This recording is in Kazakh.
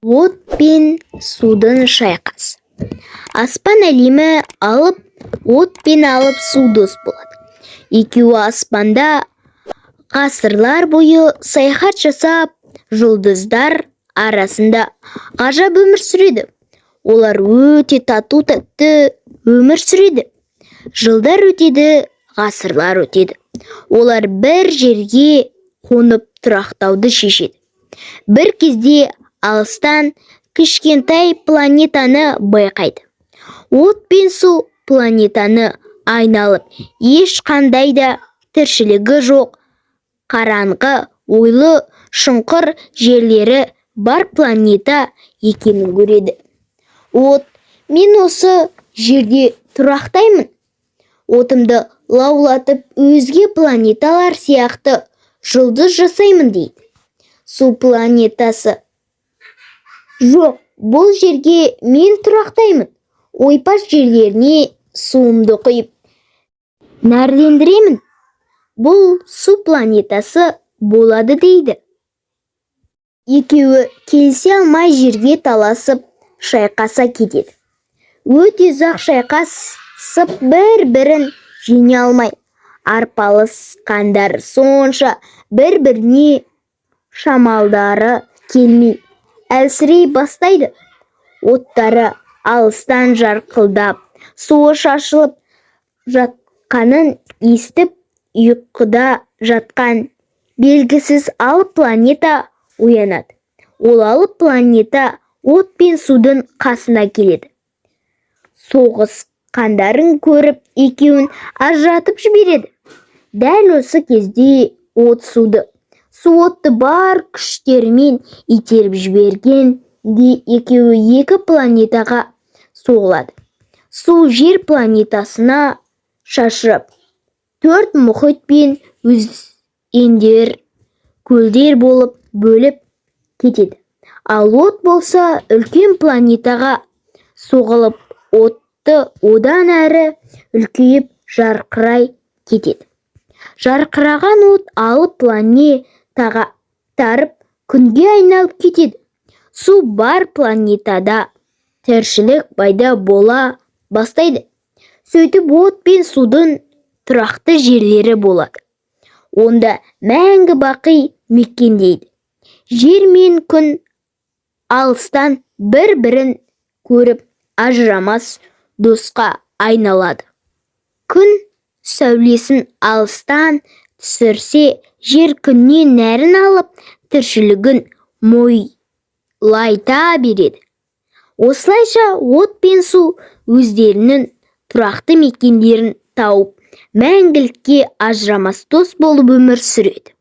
От пен судың шайқасы. Аспан әлемі алып, от пен алып су дос болады. Екеуі аспанда ғасырлар бойы саяхат жасап, жұлдыздар арасында ғажап өмір сүреді. Олар өте тату-тәтті өмір сүреді. Жылдар өтеді, ғасырлар өтеді. Олар бір жерге қонып тұрақтауды шешеді. Бір кезде алыстан кішкентай планетаны байқайды. От пен су планетаны айналып, ешқандай да тіршілігі жоқ, қараңғы, ойлы, шұңқыр жерлері бар планета екенін көреді. От, мен осы жерде тұрақтаймын. Отымды лаулатып, өзге планеталар сияқты жұлдыз жасаймын дейді. Су планетасы: жоқ, бұл жерге мен тұрақтаймын. Ойпас жерлеріне суымды құйып нәрлендіремін. Бұл су планетасы болады дейді. Екеуі келісе алмай жерге таласып, шайқаса кетеді. Өте ұзақ шайқасып, бір-бірін жеңе алмай, арпалысқандар сонша бір-біріне шамалдары келмей әлсірей бастайды. Оттары алыстан жарқылдап, суы шашылып жатқанын естіп, ұйқыда жатқан белгісіз алып планета оянады. Ол алып планета от пен судың қасына келеді. Соғысқандарын көріп, екеуін ажыратып жібереді. Дәл осы кезде от суды, су отты бар күштерімен итеріп жібергенде екеуі екі планетаға соғылады. Су жер планетасына шашырап, 4 мұхит пен өзендер, көлдер болып бөліп кетеді. Ал от болса үлкен планетаға соғылып, отты одан әрі үлкейіп жарқырай кетеді. Жарқыраған от алып планетаға тарып, күнге айналып кетеді. Су бар планетада тіршілік пайда бола бастайды. Сөйтіп от пен судың тұрақты жерлері болады. Онда мәңгі бақи мекендейді. Жер мен күн алыстан бір-бірін көріп, ажырамас досқа айналады. Күн сәулесін алыстан түсірсе, жер күннен нәрін алып, тіршілігін мойлайта береді. Осылайша от пен су өздерінің тұрақты мекендерін тауып, мәңгілікке ажырамас дос болып өмір сүреді.